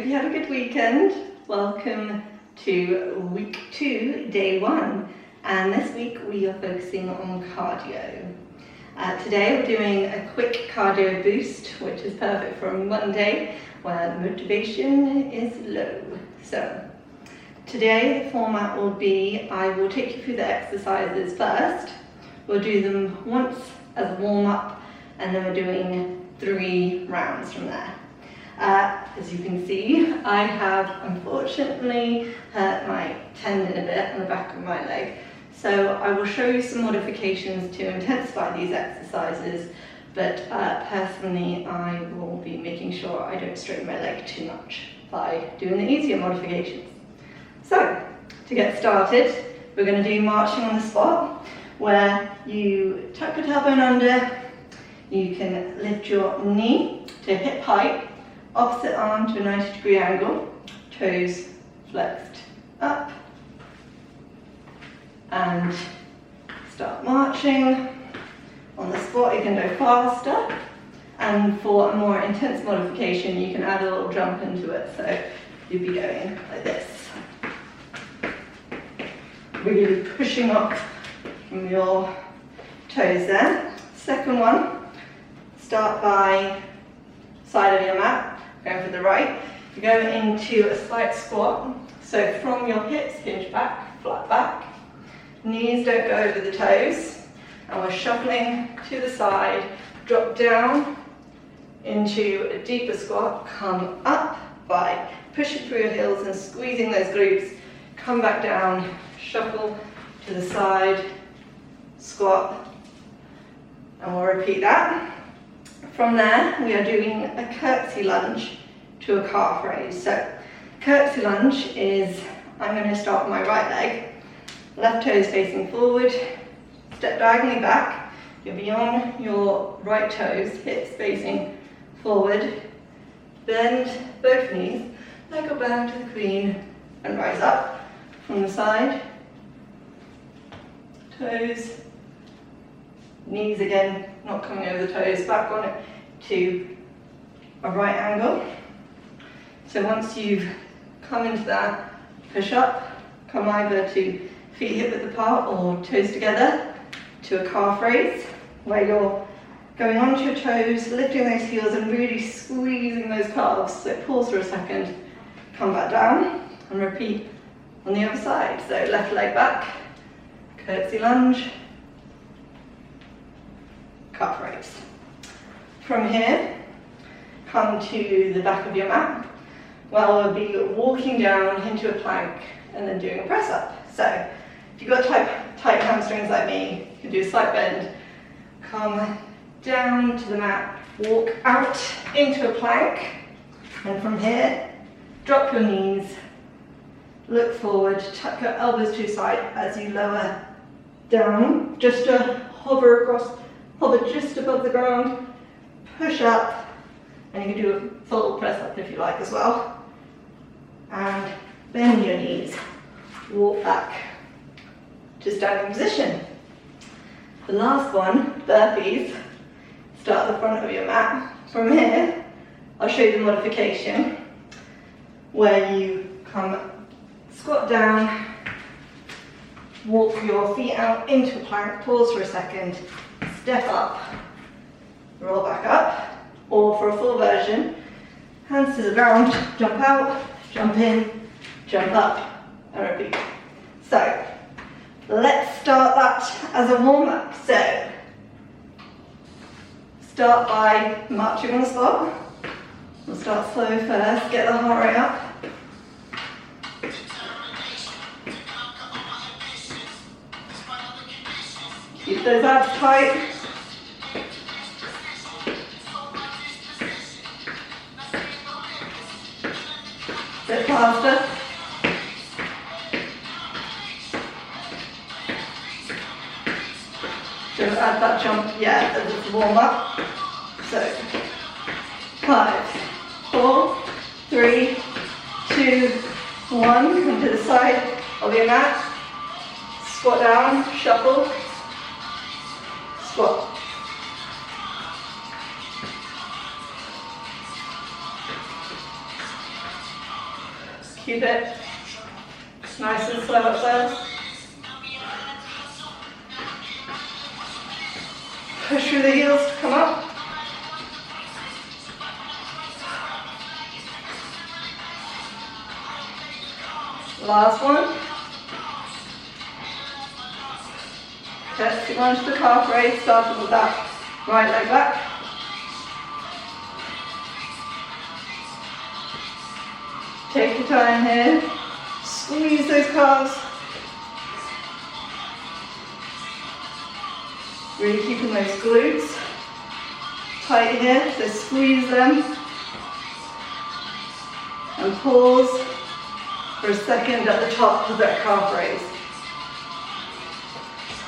you had a good weekend. Welcome to week 2, day 1. And this week we are focusing on cardio. Today we're doing a quick cardio boost, which is perfect for a Monday where motivation is low. So today the format will be, I will take you through the exercises first. We'll do them once as a warm-up, and then we're doing 3 rounds from there. As you can see, I have unfortunately hurt my tendon a bit on the back of my leg. So I will show you some modifications to intensify these exercises, but personally I will be making sure I don't strain my leg too much by doing the easier modifications. So, to get started, we're going to do marching on the spot, where you tuck your tailbone under, you can lift your knee to hip height, opposite arm to a 90-degree angle, toes flexed up, and start marching. On the spot you can go faster, and for a more intense modification you can add a little jump into it, so you'd be going like this. Really pushing up from your toes there. Second one, start by side of your mat, going for the right. You go into a slight squat, so from your hips hinge back, flat back. Knees don't go over the toes, and we're shuffling to the side, drop down into a deeper squat, come up by pushing through your heels and squeezing those glutes, come back down, shuffle to the side, squat, and we'll repeat that. From there, we are doing a curtsy lunge to a calf raise. So, curtsy lunge is, I'm going to start with my right leg, left toes facing forward, step diagonally back, you'll be on your right toes, hips facing forward, bend both knees, leg up down to the queen, and rise up from the side, toes, knees again, not coming over the toes, back on it to a right angle. So once you've come into that, push up, come either to feet hip width apart or toes together to a calf raise, where you're going onto your toes, lifting those heels and really squeezing those calves. So pause for a second, come back down and repeat on the other side. So left leg back, curtsy lunge, calf raise. From here, come to the back of your mat, where we'll be walking down into a plank and then doing a press up. So if you've got tight hamstrings like me, you can do a slight bend, come down to the mat, walk out into a plank, and from here, drop your knees, look forward, tuck your elbows to your side as you lower down, just to hover just above the ground, push up, and you can do a full press up if you like as well. And bend your knees, walk back to standing position. The last one, burpees. Start at the front of your mat. From here, I'll show you the modification where you come squat down, walk your feet out into a plank, pause for a second, step up, roll back up, or for a full version, hands to the ground, jump out, jump in, jump up, and repeat. So, let's start that as a warm-up. So, start by marching on the spot. We'll start slow first, get the heart rate up. Keep those abs tight. Bit faster. Don't add that jump yet as it's warm up. So, 5, 4, 3, 2, 1. Come to the side of your mat. Squat down, shuffle, squat. Keep it nice and slow at first. Push through the heels to come up. Last one. Curtsy lunge to calf raise, starting with that right leg back. Take your time here. Squeeze those calves. Really keeping those glutes tight here, so squeeze them. And pause for a second at the top of that calf raise.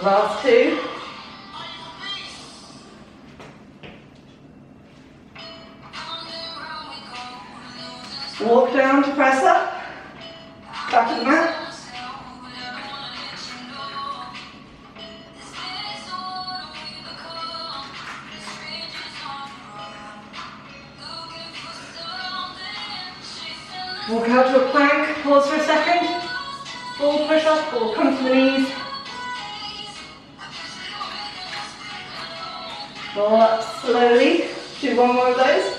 Last two. Walk down to press up. Back of the mat. Walk out to a plank, pause for a second, full push up or come to the knees. Roll up slowly, do one more of those.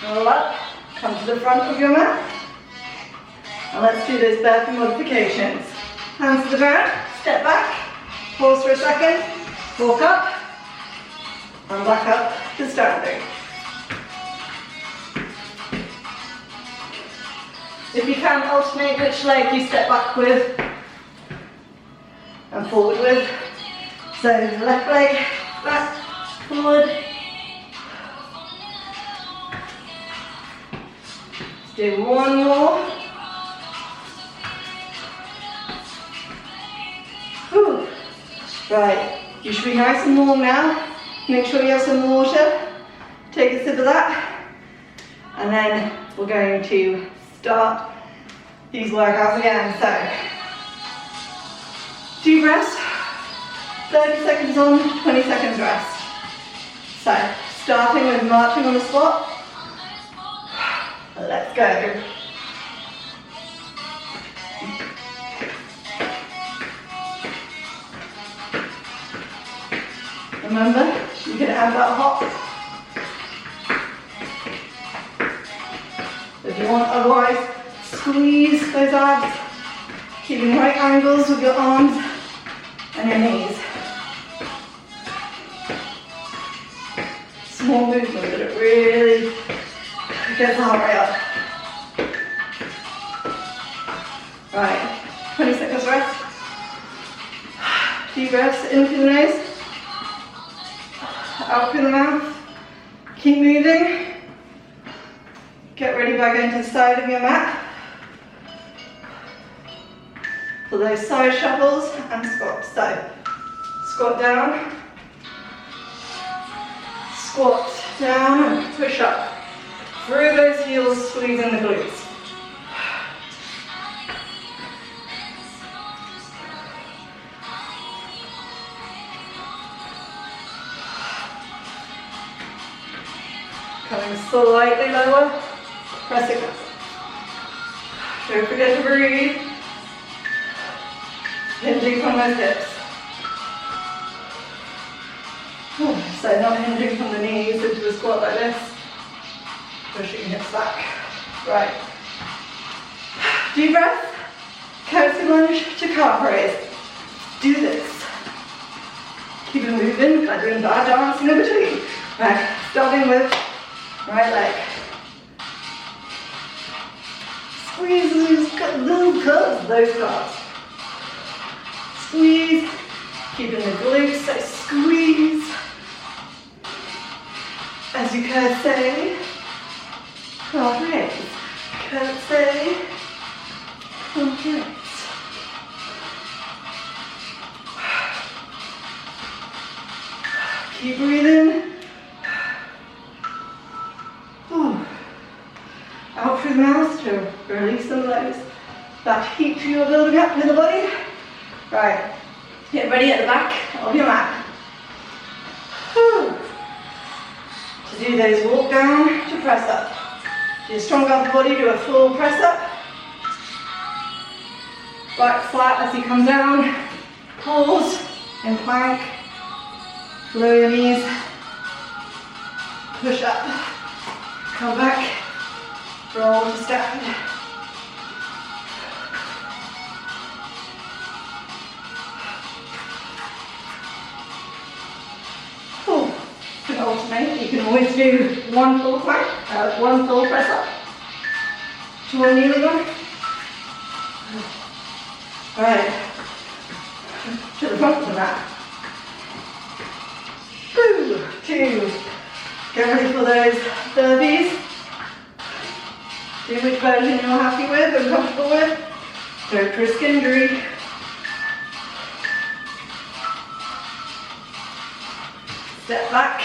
Roll up, come to the front of your mat. And let's do those burpee modifications. Hands to the ground, step back. Pause for a second, walk up, and back up to standing. If you can, alternate which leg you step back with and forward with. So left leg, back, forward. Let's do one more. Whew. Right, you should be nice and warm now. Make sure you have some water. Take a sip of that. And then we're going to start these workouts again. So, deep rest. 30 seconds on, 20 seconds rest. So, starting with marching on the spot. Let's go. Remember, you can add that hop if you want, otherwise squeeze those abs, keeping right angles with your arms and your knees. Small movement, but it really gets the heart rate up. Right, 20 seconds rest. Deep breaths in through the nose. Out through the mouth. Keep moving. Get ready by going to the side of your mat for those side shuffles and squats. So, squat down, squat down and push up. Through those heels, squeezing the glutes. Coming slightly lower, pressing up. Don't forget to breathe. Hinging from those hips. So not hinging from the knees into a squat like this. Pushing hips back. Right. Deep breath. Curtsy lunge to calf raise. Do this. Keep it moving, like doing bar dancing in between. Right. Starting with right leg. Squeeze those little curves, those calves. Squeeze. Keeping the glutes, so squeeze. As you curtsy. Calf raise. Curtsy. Calf raise. Keep breathing. Out through the mouth to release some of those, that heat you're building up in the body. Right, get ready at the back of your mat. To do those walk down to press up. Do your strong upper body, do a full press up. Back flat as you come down. Pause in plank. Lower your knees. Push up. Come back. Roll to stand. You can alternate. You can always do one full plank, one full press up to one kneeling one. Alright, to the front of the mat. 2. Get ready for those burpees. See which version you're happy with and comfortable with. Don't risk injury. Step back.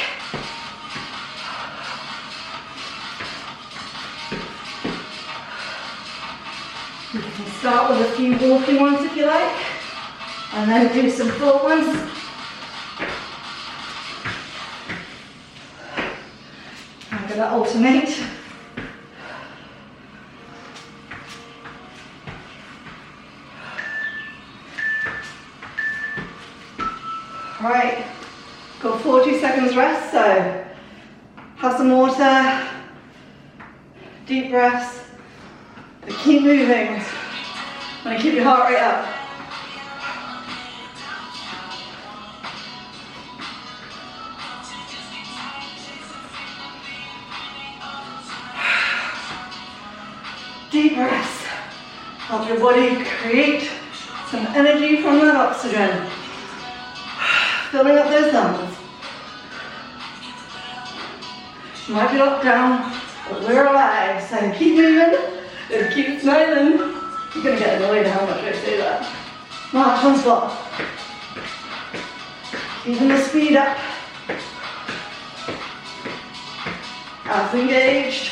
You can start with a few walking ones if you like, and then do some full ones. I'm going to alternate. Right, got 40 seconds rest, so have some water, deep breaths, but keep moving. I'm going to keep your heart rate up. Deep breaths. Help your body create some energy from that oxygen. Filling up those lungs. You might be locked down, but we're alive, so keep moving and keep smiling. You're going to get annoyed how much I say that. March on spot. Keeping the speed up. Abs engaged.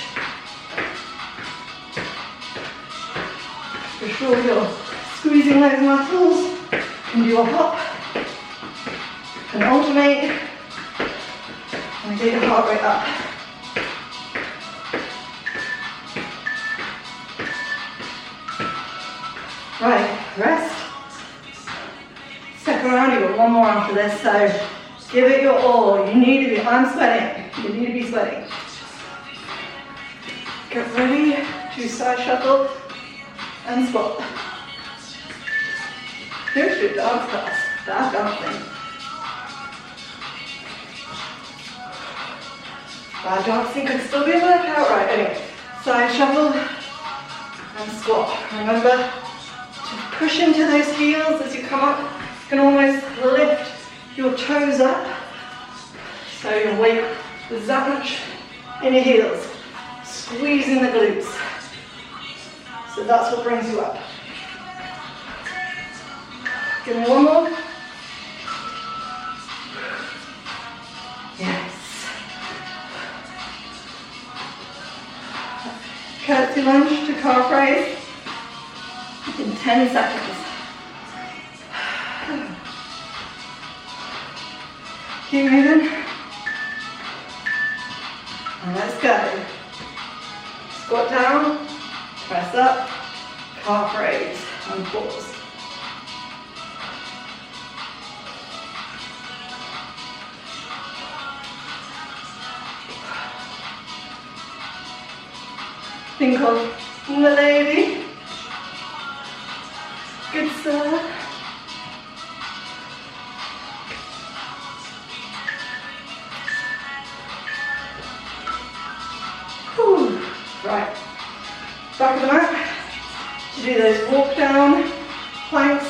For sure you're squeezing those muscles and do a hop. And alternate and get your heart rate up. Right, rest. Step around, you've got one more after this, so give it your all. You need to be, I'm sweating, you need to be sweating. Get ready to side shuffle and squat. Here's your dance class, that's dancing. Bad dancing could still be a workout, right? Anyway, side shuffle and squat. Remember to push into those heels as you come up. You can almost lift your toes up so your weight is that much in your heels. Squeezing the glutes. So that's what brings you up. Give me one more. Yes. Curtsy lunge to calf raise in 10 seconds. Keep moving. And let's go. Squat down, press up, calf raise, and pause. Think of the lady. Good sir. Whew. Right. Back of the mat. To do those walk down planks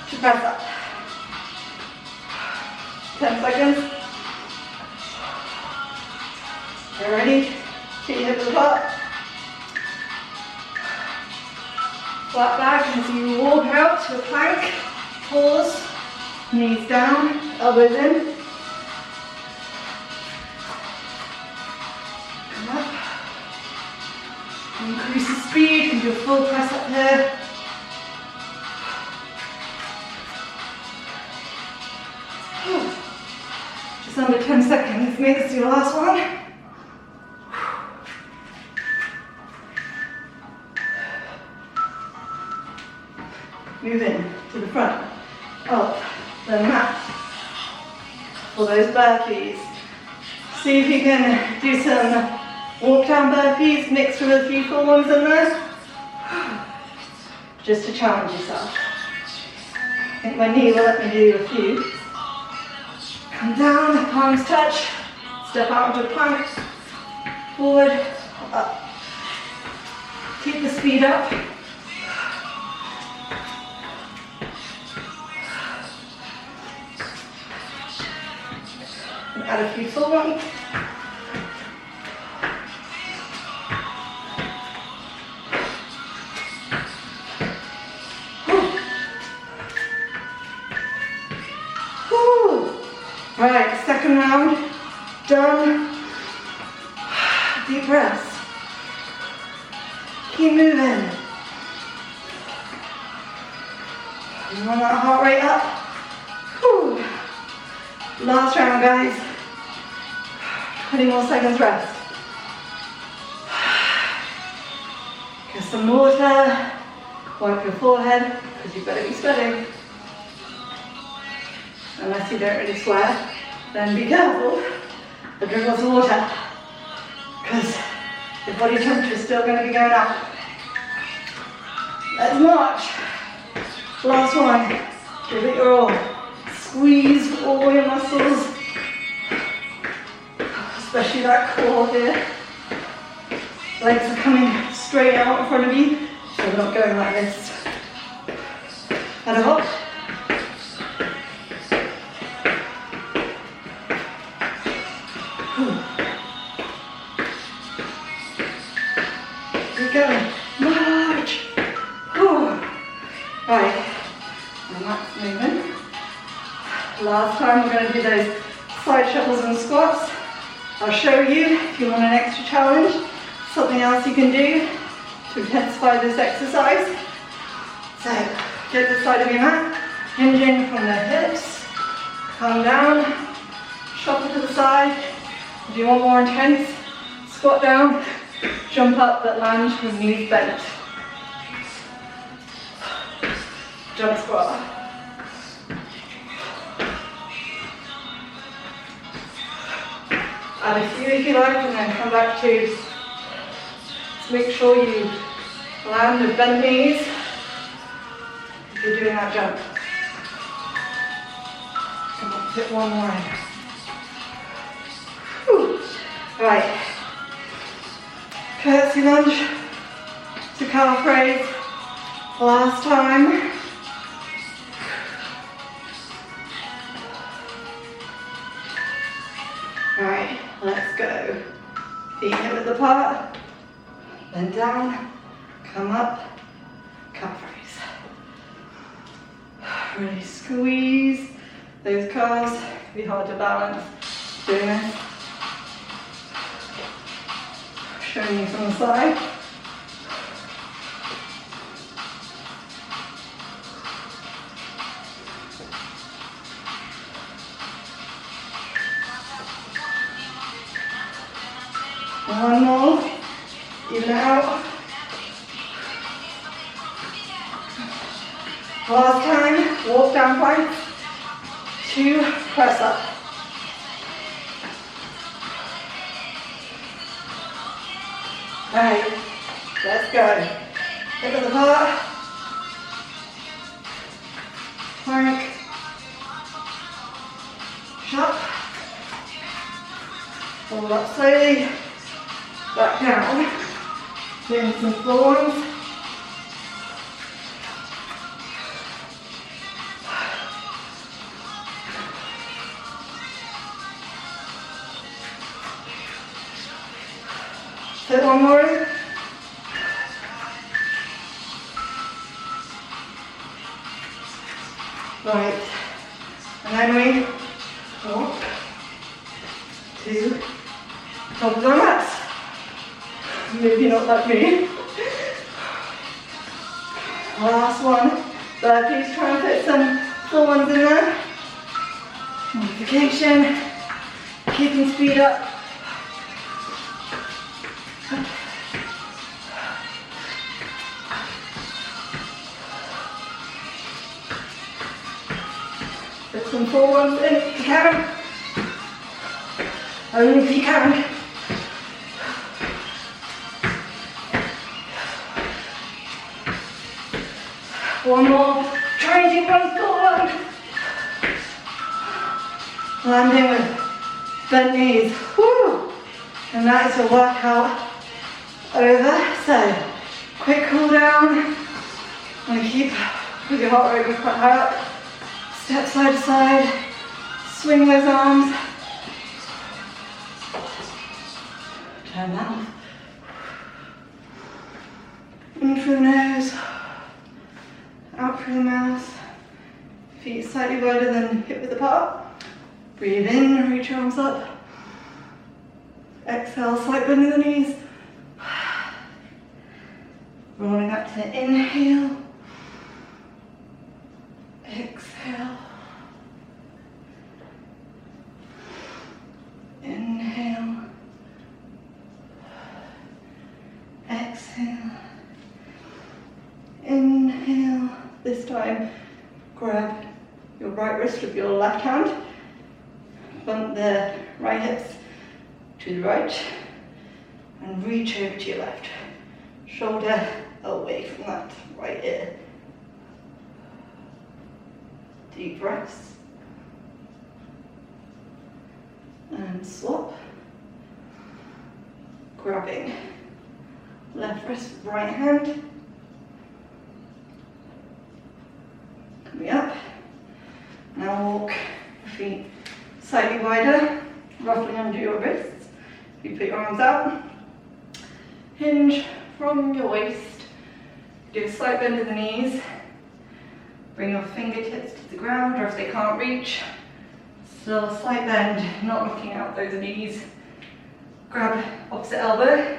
to press up. 10 seconds. Get ready. Keep your hips apart. Flat back as you walk out to a plank. Pause. Knees down. Elbows in. Come up. Increase the speed and do a full press up here. Just under 10 seconds. Make this your last one. up the mat for those burpees. See if you can do some walk down burpees mixed with a few full ones in there, just to challenge yourself. I think my knee will let me do a few. Come down, palms touch, step out into a plank, forward, up. Keep the speed up. And add a few full ones. Right, second round, done. Deep breaths. Keep moving. You want that heart rate up. Whew. Last round, guys. 20 more seconds rest. Get some water. Wipe your forehead, because you better be sweating. Unless you don't really sweat, then be careful, but drink lots of water, because the body temperature is still going to be going up. Let's march. Last one. Give it your all. Squeeze all your muscles, especially that core here. Legs are coming straight out in front of you, so we're not going like this. And a hop. Keep going. March. Right. And that's moving. Last time we're going to do those side shuffles and squats. I'll show you if you want an extra challenge, something else you can do to intensify this exercise. So get to the side of your mat, hinging from the hips, come down, shuffle to the side. If you want more intense, squat down, jump up but lunge with knees bent. Jump squat. Add a few if you like, and then come back to just make sure you land with bent knees if you're doing that jump. Come on, fit one more in. Whew. Right. Curtsy lunge to calf raise. Last time. Right, let's go. Feet hip width apart. Bend down. Come up. Calf raise. Really squeeze those calves. It'll be hard to balance doing this. Showing you from the side. One more. Even it out. Last time, walk down plank. 2, press up. Alright, let's go. Hip width apart. Plank. Up. Hold up slowly. Back down. Doing some full ones. Sit one more in. Right. And then we walk to top of the mat. Maybe not like me. Last one. Burpees, try and fit some full ones in there. Modification. Keeping speed up. some full ones in if you can. Only if you can. One more. Try and do one full one. Landing with bent knees. Woo! And that is your workout over. So, quick cool down. And keep with your heart rate quite high up. Step side to side. Swing those arms. Turn that off. In through the nose. Out through the mouth. Feet slightly wider than hip width apart. Breathe in, reach your arms up. Exhale, slight bend in the knees. Rolling up to inhale. Exhale. Inhale. Exhale. Inhale. This time, grab your right wrist with your left hand. Bump the right hips to the right and reach over to your left. Shoulder away from that right ear. Deep breaths. And swap. Grabbing left wrist, right hand. Coming up. Now walk your feet slightly wider, roughly under your wrists. You put your arms out. Hinge from your waist. Do a slight bend in the knees. Bring your fingertips to the ground, or if they can't reach, still a slight bend, not looking out those knees. Grab opposite elbow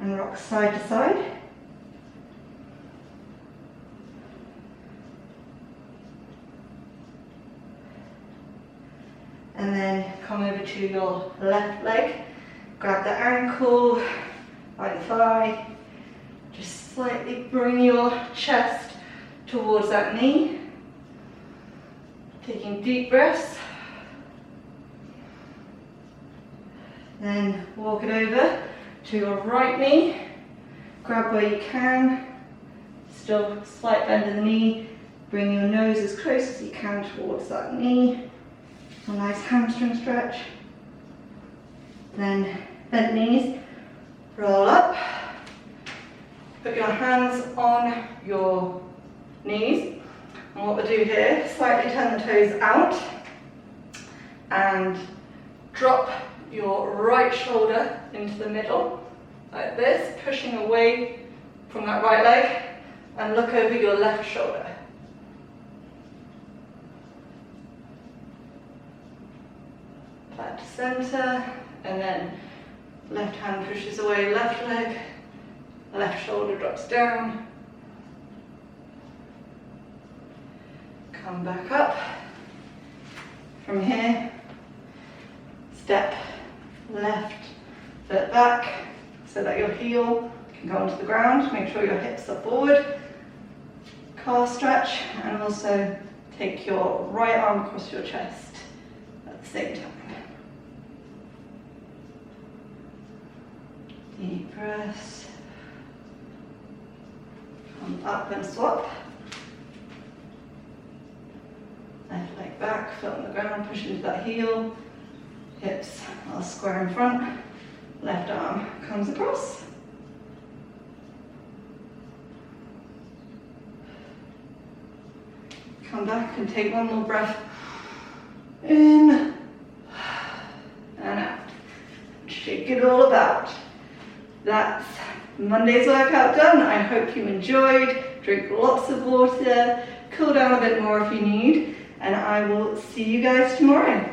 and rock side to side. And then come over to your left leg. Grab the ankle, right thigh. Just slightly bring your chest towards that knee. Taking deep breaths. Then walk it over to your right knee. Grab where you can. Still slight bend in the knee. Bring your nose as close as you can towards that knee. A nice hamstring stretch. Then bent knees, roll up. Put your hands on your knees. And what we'll do here, slightly turn the toes out and drop your right shoulder into the middle, like this, pushing away from that right leg, and look over your left shoulder. Back to center, and then left hand pushes away left leg, left shoulder drops down. Come back up. From here, step left foot back so that your heel can go onto the ground. Make sure your hips are forward. Calf stretch, and also take your right arm across your chest at the same time. Deep breaths. Come up and swap. Left leg back, foot on the ground, push into that heel. Hips are square in front. Left arm comes across. Come back and take one more breath. In and out. Shake it all about. That's Monday's workout done. I hope you enjoyed. Drink lots of water. Cool down a bit more if you need. And I will see you guys tomorrow.